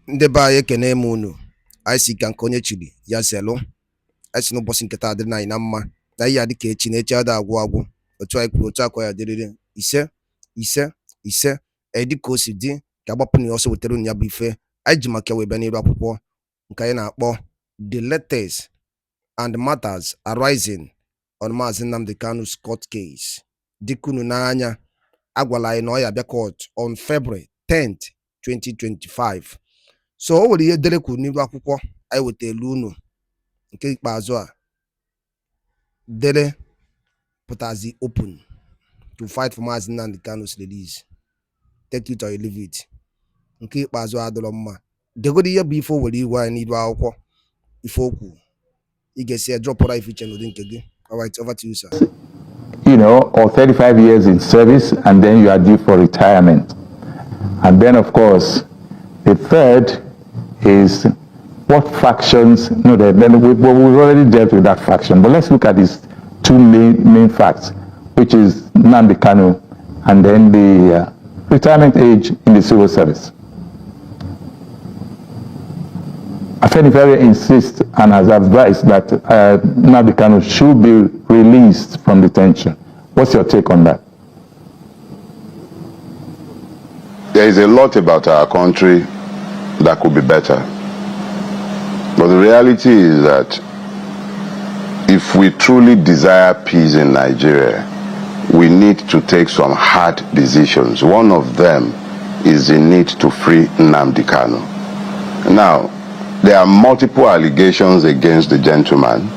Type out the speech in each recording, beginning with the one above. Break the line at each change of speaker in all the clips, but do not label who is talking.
Ndị be anyị ekene m unu. Anyị si ka nke onye chiri ya zelụ. Anyị si n'ụbọchị nke taa dịrị anyị na mma na ihe adị ka echi na echi ada agwụ agwụ. Otu anyị kwuru otu akwa ya dịrịrị ise dịka o si dị ka agbapụ na ọsọ wetara unu ya bụ ife. Anyị ji maka wee bịa n'iru akwụkwọ nke anyị na-akpọ The Latest and Matters Arising on Maazị Nnamdi Kanu'S Court Case. Dịka unu n'anya, agwala anyị na ọ ya abịa court on February 10th, 2025. So o nwere ihe Dele kwuru n'iru akwụkwọ anyị wetara unu nke ikpeazụ a. Dele pụtazi open to fight for Maazị Nnamdi Kanu'S release. Take it or you leave it. Nke ikpeazụ adọrọ mma. Degodi ihe bụ ife o were iwe anyị n'iru akwụkwọ ife okwu. Ị ga-esi drop ife iche n'ụdị nke gị. All right, over to you, sir.
You know, or 35 years in service, and then you are due for retirement. And then, of course, the third is what factions, no, then we've already dealt with that faction, but let's look at these two main facts, which is Nnamdi Kanu and then the retirement age in the civil service. Afenifere insists and has advised that Nnamdi Kanu should be released from detention. What's your take on that?
There is a lot about our country that could be better. But the reality is that if we truly desire peace in Nigeria, we need to take some hard decisions. One of them is the need to free Nnamdi Kanu. Now, there are multiple allegations against the gentleman,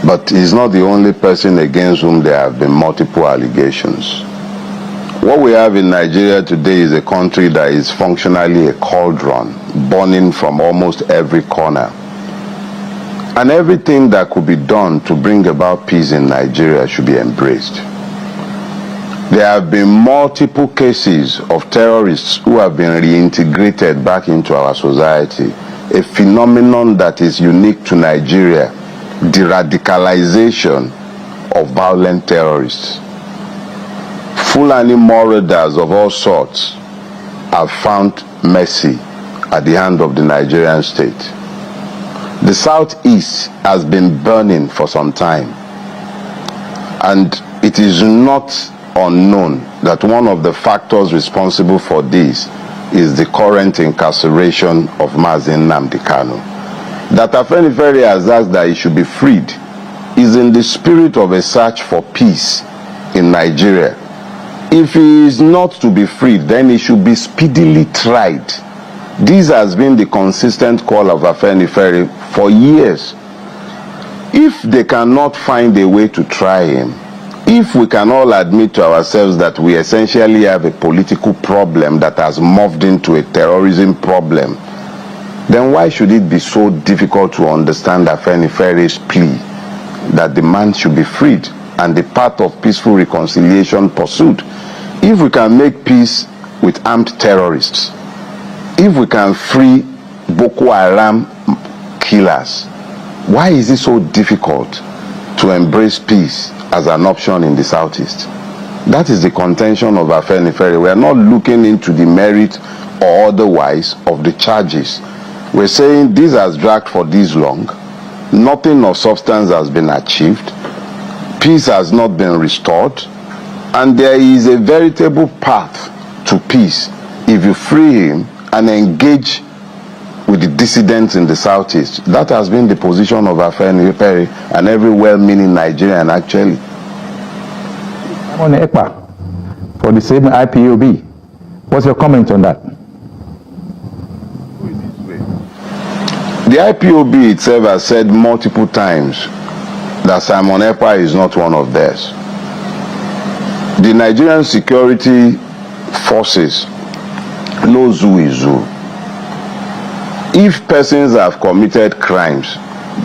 but he's not the only person against whom there have been multiple allegations. What we have in Nigeria today is a country that is functionally a cauldron, burning from almost every corner. And everything that could be done to bring about peace in Nigeria should be embraced. There have been multiple cases of terrorists who have been reintegrated back into our society, a phenomenon that is unique to Nigeria, the radicalization of violent terrorists. Fulani marauders of all sorts have found mercy at the hand of the Nigerian state. The southeast has been burning for some time, and it is not unknown that one of the factors responsible for this is the current incarceration of Maazị Nnamdi Kanu. That Afenifere has asked that he should be freed is in the spirit of a search for peace in Nigeria. If he is not to be freed, then he should be speedily tried. This has been the consistent call of Afenifere for years. If they cannot find a way to try him, if we can all admit to ourselves that we essentially have a political problem that has morphed into a terrorism problem, then why should it be so difficult to understand Afenifere's plea that the man should be freed and the path of peaceful reconciliation pursued? If we can make peace with armed terrorists, if we can free Boko Haram killers, why is it so difficult to embrace peace as an option in the southeast? That is the contention of Afenifere. We are not looking into the merit or otherwise of the charges. We're saying this has dragged for this long, nothing of substance has been achieved, peace has not been restored, and there is a veritable path to peace if you free him and engage with the dissidents in the southeast. That has been the position of Afenifere and every well-meaning Nigerian actually.
I'm on ECPA for the same IPOB. What's your comment on that?
The IPOB itself has said multiple times that Simon Ekpa is not one of theirs. The Nigerian security forces knows who is who. If persons have committed crimes,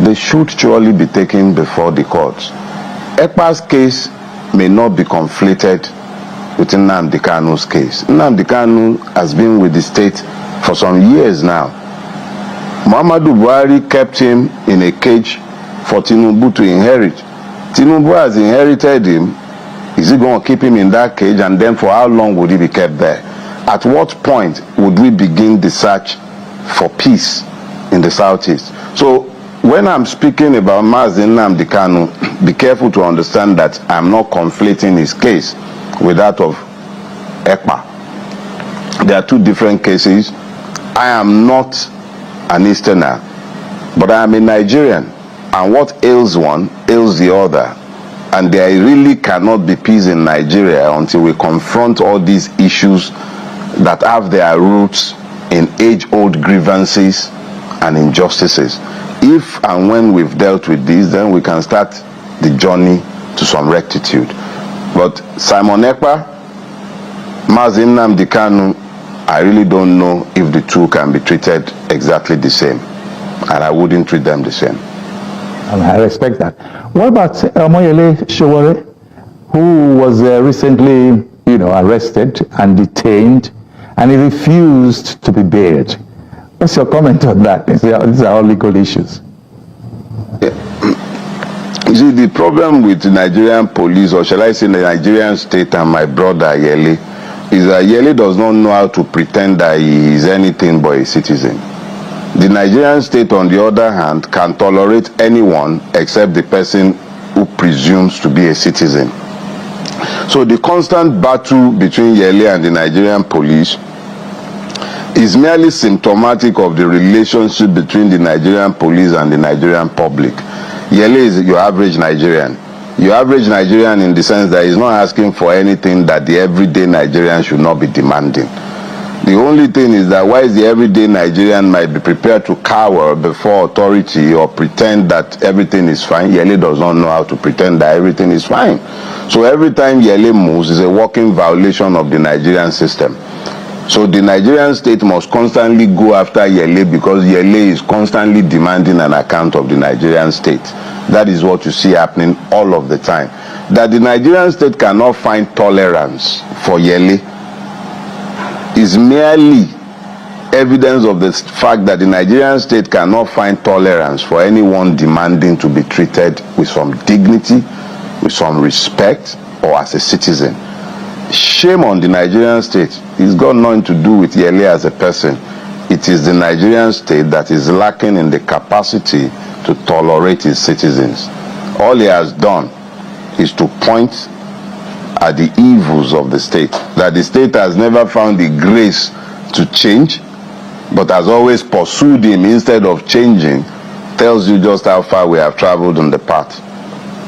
they should surely be taken before the courts. Ekpa's case may not be conflated with Nnamdi Kanu's case. Nnamdi Kanu has been with the state for some years now. Muhammadu Buhari kept him in a cage for Tinubu to inherit. Tinubu has inherited him. Is he going to keep him in that cage, and then for how long would he be kept there? at what point would we begin the search for peace in the Southeast? So when I'm speaking about Nnamdi Kanu, be careful to understand that I'm not conflating his case with that of ECPA. There are two different cases. I am not an Easterner, but I am a Nigerian, and what ails one ails the other, and there really cannot be peace in Nigeria until we confront all these issues that have their roots in age-old grievances and injustices. If and when we've dealt with these, then we can start the journey to some rectitude. But Simon Ekpa, Nnamdi Kanu, I really don't know if the two can be treated exactly the same, and I wouldn't treat them the same.
I respect that. What about Omoyele Sowore, who was recently, arrested and detained, and he refused to be bailed? What's your comment on that? These are all legal issues.
You see, the problem with the Nigerian police, or shall I say the Nigerian state, and my brother Yele, is that Yele does not know how to pretend that he is anything but a citizen. The Nigerian state, on the other hand, can tolerate anyone except the person who presumes to be a citizen. So the constant battle between Yele and the Nigerian police is merely symptomatic of the relationship between the Nigerian police and the Nigerian public. Yele is your average Nigerian. Your average Nigerian in the sense that he's not asking for anything that the everyday Nigerian should not be demanding. The only thing is that while the everyday Nigerian might be prepared to cower before authority or pretend that everything is fine, Yele does not know how to pretend that everything is fine. So every time Yele moves is a walking violation of the Nigerian system. So the Nigerian state must constantly go after Yele because Yele is constantly demanding an account of the Nigerian state. That is what you see happening all of the time. That the Nigerian state cannot find tolerance for Yele is merely evidence of the fact that the Nigerian state cannot find tolerance for anyone demanding to be treated with some dignity, with some respect, or as a citizen. Shame on the Nigerian state. It's got nothing to do with Yele as a person. It is the Nigerian state that is lacking in the capacity to tolerate its citizens. All he has done is to point at the evils of the state, that the state has never found the grace to change, but has always pursued him instead of changing, tells you just how far we have traveled on the path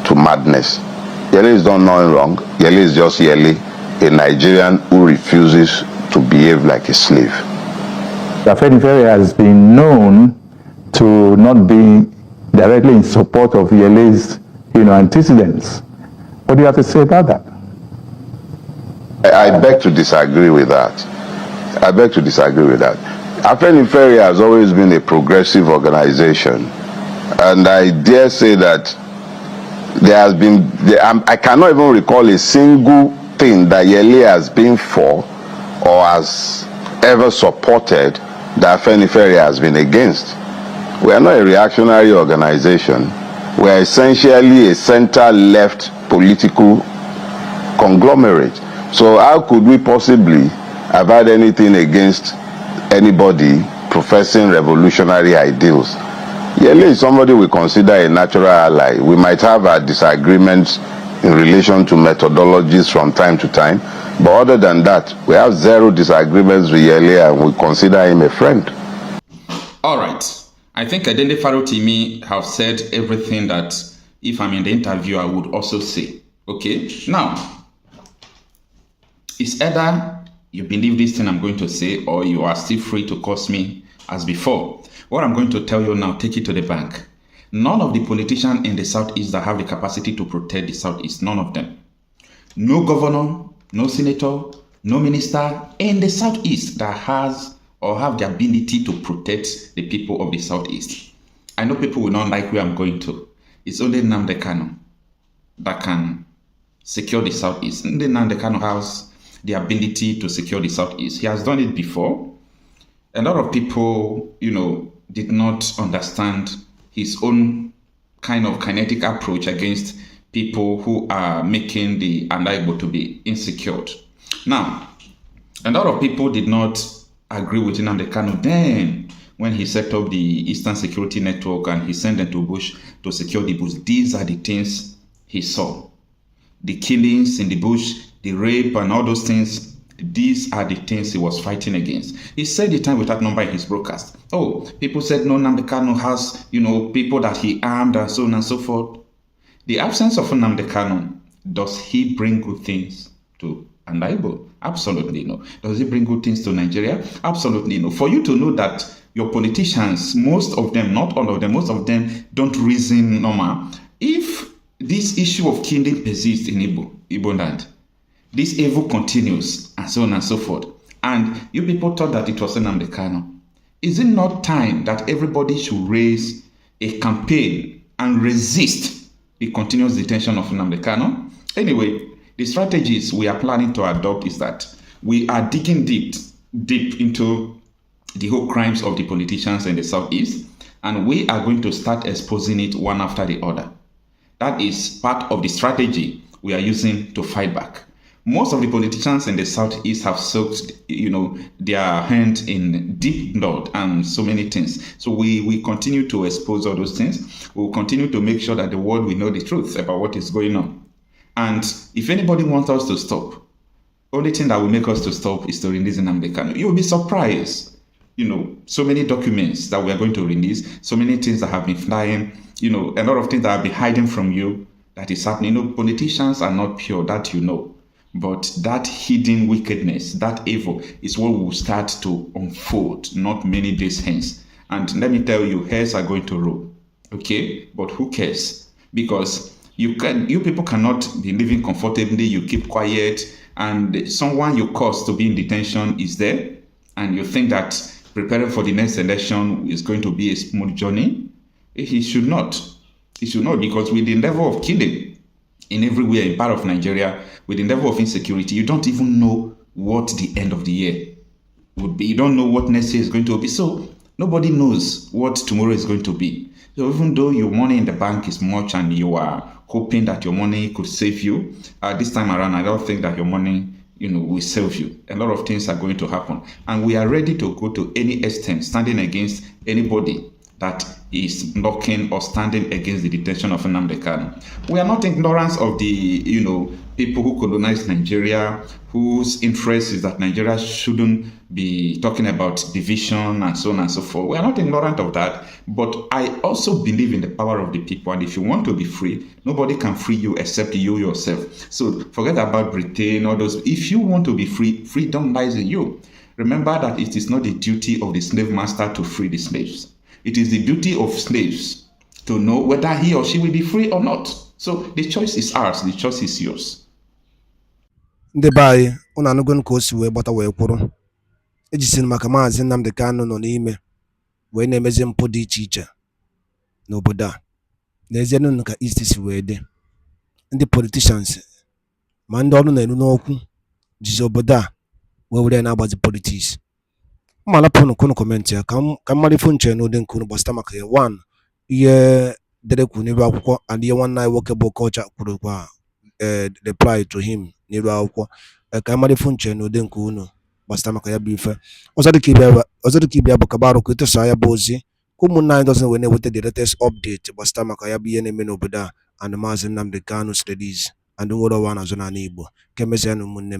to madness. Yele is done nothing wrong. Yele is just Yele, a Nigerian who refuses to behave like a slave.
Afenifere has been known to not be directly in support of Yele's, antecedents. What do you have to say about that?
I beg to disagree with that. I beg to disagree with that. Afenifere has always been a progressive organization, and I dare say that there has been, I cannot even recall a single thing that Yele has been for or has ever supported that Afenifere has been against. We are not a reactionary organization. We are essentially a center-left political conglomerate. So how could we possibly have had anything against anybody professing revolutionary ideals? Yele is somebody we consider a natural ally. We might have our disagreements in relation to methodologies from time to time, but other than that, we have zero disagreements with Yele and we consider him a friend.
All right. I think Dele Farotimi have said everything that if I'm in the interview, I would also say. Okay? Now, it's either you believe this thing I'm going to say or you are still free to curse me as before. What I'm going to tell you now, take it to the bank. None of the politicians in the Southeast that have the capacity to protect the Southeast, none of them. No governor, no senator, no minister in the Southeast that has or have the ability to protect the people of the Southeast. I know people will not like where I'm going to. It's only Nnamdi Kanu that can secure the Southeast. Nnamdi Kanu has the ability to secure the Southeast. He has done it before. A lot of people, did not understand his own kind of kinetic approach against people who are making the unable to be insecure. Now, A lot of people did not agree with Nnamdi Kanu then when he set up the Eastern Security Network and he sent them to bush to secure the bush. These are the things he saw. The killings in the bush, the rape and all those things, these are the things he was fighting against. He said the time without number in his broadcast. Oh, people said no, Nnamdi Kanu has, people that he armed and so on and so forth. The absence of Nnamdi Kanu, does he bring good things to Igbo? Absolutely no. Does he bring good things to Nigeria? Absolutely no. For you to know that your politicians, most of them, not all of them, most of them don't reason normal. If this issue of killing persists in Igbo land, this evil continues and so on and so forth, and you people thought that it was Nnamdi Kanu, is it not time that everybody should raise a campaign and resist the continuous detention of Nnamdi Kanu? Anyway, the strategies we are planning to adopt is that we are digging deep into the whole crimes of the politicians in the Southeast, and we are going to start exposing it one after the other. That is part of the strategy we are using to fight back. Most of the politicians in the Southeast have soaked, their hand in deep blood and so many things. So we continue to expose all those things. We'll continue to make sure that the world will know the truth about what is going on. And if anybody wants us to stop, only thing that will make us to stop is to release Nnamdi Kanu. You will be surprised. So many documents that we are going to release, so many things that have been flying, a lot of things that have been hiding from you that is happening. Politicians are not pure, that but that hidden wickedness, that evil is what will start to unfold not many days hence. And let me tell you, hairs are going to roll. Okay? But who cares? Because you people cannot be living comfortably, you keep quiet, and someone you cause to be in detention is there, and you think that preparing for the next election is going to be a smooth journey. It should not. It should not, because with the level of killing in everywhere in part of Nigeria, with the level of insecurity, you don't even know what the end of the year would be. You don't know what next year is going to be. So nobody knows what tomorrow is going to be. So even though your money in the bank is much and you are hoping that your money could save you, this time around, I don't think that your money will save you. A lot of things are going to happen. And we are ready to go to any extent, standing against anybody that is blocking or standing against the detention of Nnamdi Kanu. We are not ignorant of the, people who colonized Nigeria, whose interest is that Nigeria shouldn't be talking about division and so on and so forth. We are not ignorant of that, but I also believe in the power of the people. And if you want to be free, nobody can free you except you yourself. So forget about Britain, all those. If you want to be free, freedom lies in you. Remember that it is not the duty of the slave master to free the slaves. It is the duty of slaves to know whether he or she will be free or not. So the choice is ours. The choice is yours.
Ndị be anyị, unu anụgo ka o si wee gbata wee kwụrụ. Ejisiri maka Maazị Nnamdi Kanu nọ n'ime wee na-emezi mpụ dị iche iche n'obodo a. N'ezie nụ ka East si wee dị. Ndị politicians ma ndị ọrụ na-eru n'okwu jizi obodo a wee were na-agbazi politics. Malapụnụ kunu kọmentị ya ka mmadụ ifu nche n'ụdị nke unu gbasịta maka ya. One, ihe dere kwuru n'elu akwụkwọ, and ihe nwanne anyị nwoke bụ Okocha kwuru kwa reply to him n'elu akwụkwọ. Ka mmadụ ifu nche n'ụdị nke unu gbasịta maka ya bụ ife. Ọzọ dịka ibe ya bụ kabarụ ka etosa ya bụ ozi ka ụmụnne anyị dọzin wee na-eweta the latest update gbasịta maka ya bụ ihe na-eme n'obodo a and Maazị Nnamdi Kanu's release and nwere ọwa na-azụ n'ala Igbo. Ka emezianụ ụmụnne m.